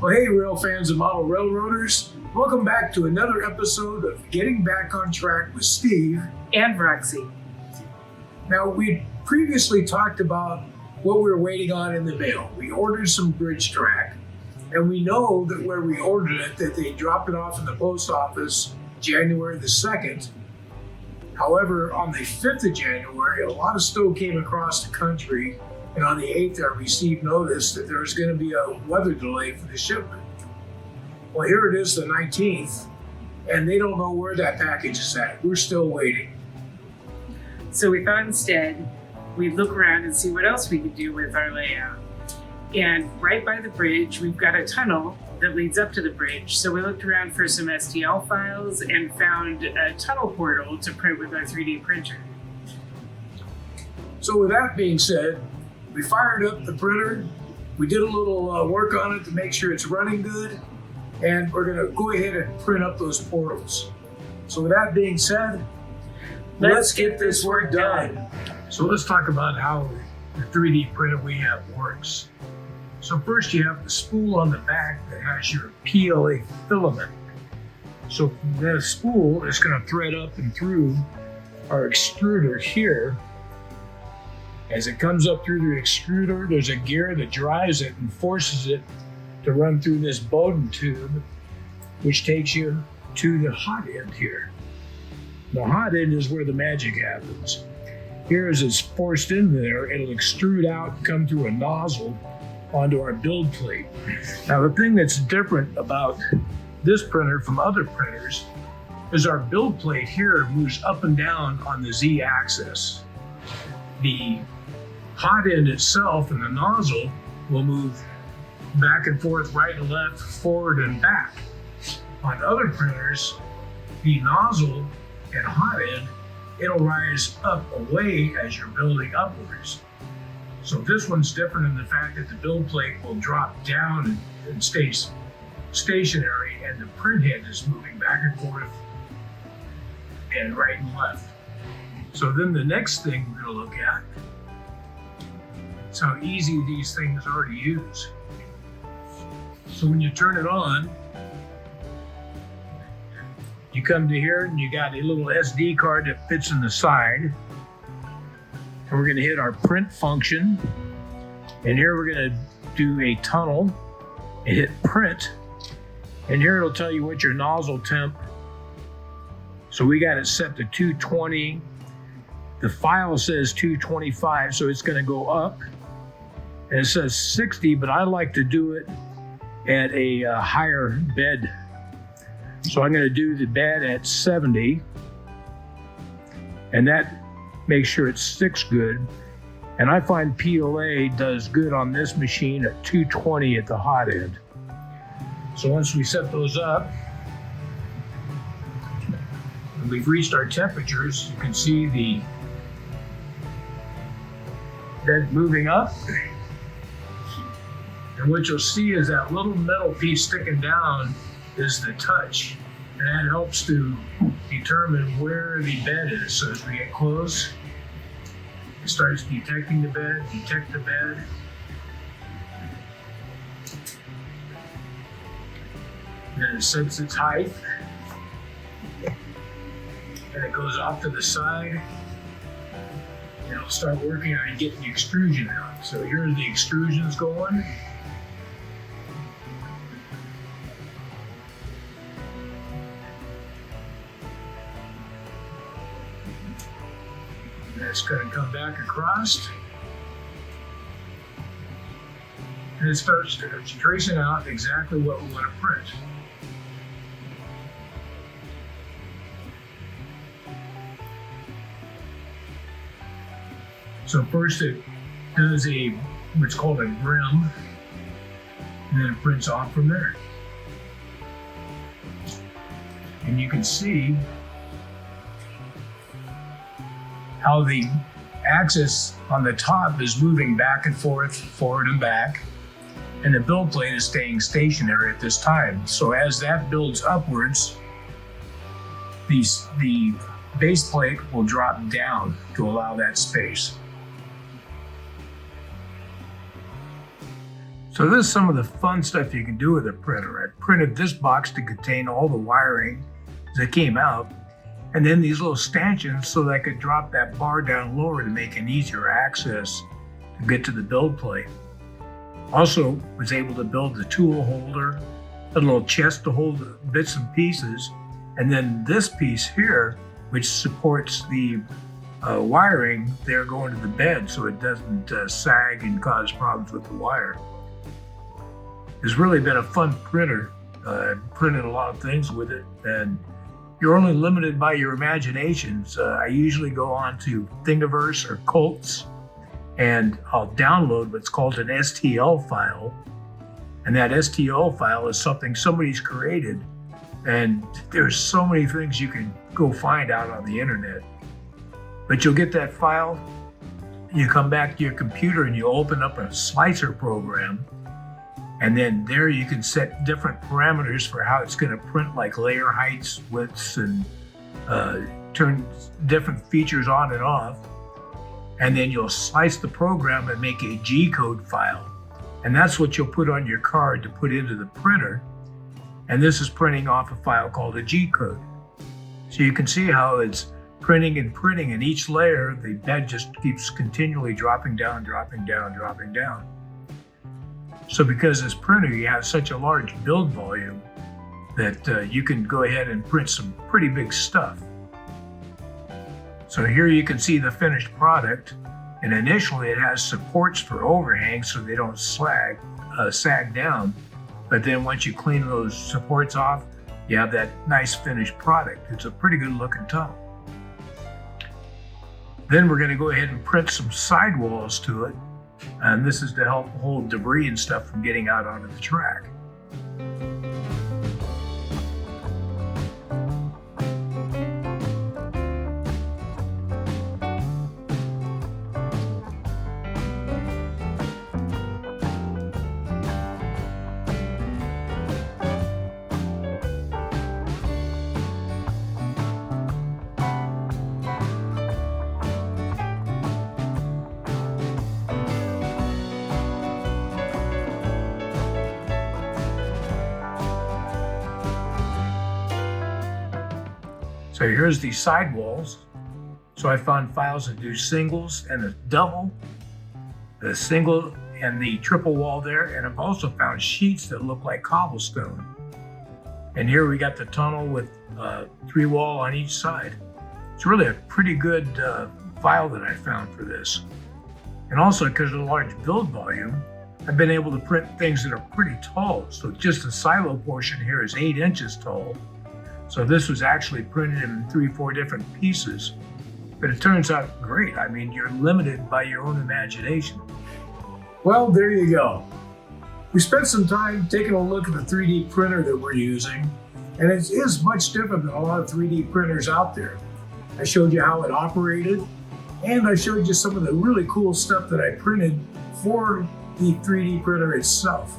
Well, hey, rail fans and model railroaders. Welcome back to another episode of Getting Back on Track with Steve and Roxy. Now, we previously talked about what we were waiting on in the mail. We ordered some bridge track, and we know that where we ordered it, that they dropped it off in the post office January the 2nd. However, on the 5th of January, a lot of snow came across the country, and on the 8th, I received notice that there was going to be a weather delay for the shipment. Well, here it is, the 19th, and they don't know where that package is at. We're still waiting. So we thought instead we'd look around and see what else we could do with our layout. And right by the bridge, we've got a tunnel that leads up to the bridge. So we looked around for some STL files and found a tunnel portal to print with our 3D printer. So with that being said, we fired up the printer. We did a little work on it to make sure it's running good. And we're gonna go ahead and print up those portals. So with that being said, let's get this work done. So let's talk about how the 3D printer we have works. So first you have the spool on the back that has your PLA filament. So the spool is going to thread up and through our extruder here. As it comes up through the extruder, there's a gear that drives it and forces it to run through this Bowden tube, which takes you to the hot end here. The hot end is where the magic happens. Here, as it's forced in there, it'll extrude out and come through a nozzle onto our build plate. Now, the thing that's different about this printer from other printers is our build plate here moves up and down on the Z-axis. The hot end itself and the nozzle will move back and forth, right and left, forward and back. On other printers, the nozzle and hot end, it'll rise up away as you're building upwards. So this one's different in the fact that the build plate will drop down and stays stationary, and the print head is moving back and forth and right and left. So then the next thing we're gonna look at is how easy these things are to use. So when you turn it on, you come to here and you got a little SD card that fits in the side. And we're gonna hit our print function. And here we're gonna do a tunnel and hit print. And here it'll tell you what your nozzle temp. So we got it set to 220. The file says 225, so it's gonna go up. And it says 60, but I like to do it at a higher bed. So I'm gonna do the bed at 70. And that make sure it sticks good. And I find PLA does good on this machine at 220 at the hot end. So once we set those up, and we've reached our temperatures, you can see the bed moving up. And what you'll see is that little metal piece sticking down is the touch. And that helps to determine where the bed is. So as we get close, it starts detecting the bed, detect the bed. Then it sets its height. And it goes off to the side. And it'll start working on getting the extrusion out. So here are the extrusions going. It's going to come back across, and it starts tracing out exactly what we want to print. So first it does what's called a brim, and then it prints off from there. And you can see how the axis on the top is moving back and forth, forward and back, and the build plate is staying stationary at this time. So as that builds upwards, the base plate will drop down to allow that space. So this is some of the fun stuff you can do with a printer. I printed this box to contain all the wiring that came out, and then these little stanchions so that I could drop that bar down lower to make an easier access to get to the build plate. Also was able to build the tool holder, a little chest to hold the bits and pieces, and then this piece here, which supports the wiring there going to the bed so it doesn't sag and cause problems with the wire. It's really been a fun printer. Printed a lot of things with it, and you're only limited by your imaginations. I usually go on to Thingiverse or Cults, and I'll download what's called an STL file. And that STL file is something somebody's created, and there's so many things you can go find out on the internet. But you'll get that file, you come back to your computer and you open up a slicer program, and then there you can set different parameters for how it's going to print, like layer heights, widths, and turn different features on and off. And then you'll slice the program and make a G-code file. And that's what you'll put on your card to put into the printer. And this is printing off a file called a G-code. So you can see how it's printing, and each layer, the bed just keeps continually dropping down, dropping down, dropping down. So because this printer, you have such a large build volume that you can go ahead and print some pretty big stuff. So here you can see the finished product, and initially it has supports for overhangs so they don't sag down. But then once you clean those supports off, you have that nice finished product. It's a pretty good looking tunnel. Then we're going to go ahead and print some sidewalls to it. And this is to help hold debris and stuff from getting out onto the track. So here's the sidewalls. So I found files that do singles and a double, the single and the triple wall there, and I've also found sheets that look like cobblestone. And here we got the tunnel with 3 wall on each side. It's really a pretty good file that I found for this. And also because of the large build volume, I've been able to print things that are pretty tall. So just the silo portion here is 8 inches tall. So this was actually printed in 3-4 different pieces, but it turns out great. I mean, you're limited by your own imagination. Well, there you go. We spent some time taking a look at the 3D printer that we're using, and it is much different than a lot of 3D printers out there. I showed you how it operated, and I showed you some of the really cool stuff that I printed for the 3D printer itself.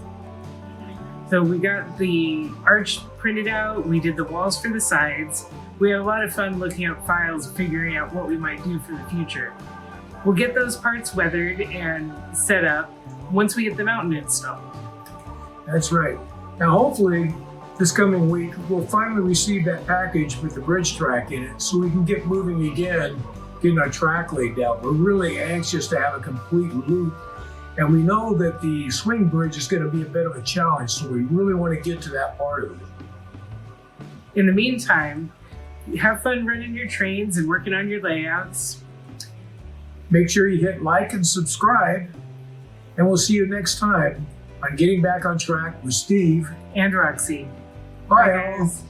So we got the arch printed out, we did the walls for the sides. We had a lot of fun looking at files, figuring out what we might do for the future. We'll get those parts weathered and set up once we get the mountain installed. That's right. Now hopefully this coming week we'll finally receive that package with the bridge track in it so we can get moving again, getting our track laid down. We're really anxious to have a complete loop. And we know that the swing bridge is going to be a bit of a challenge, so we really want to get to that part of it. In the meantime, have fun running your trains and working on your layouts. Make sure you hit like and subscribe, and we'll see you next time on Getting Back on Track with Steve and Roxy. Bye, guys.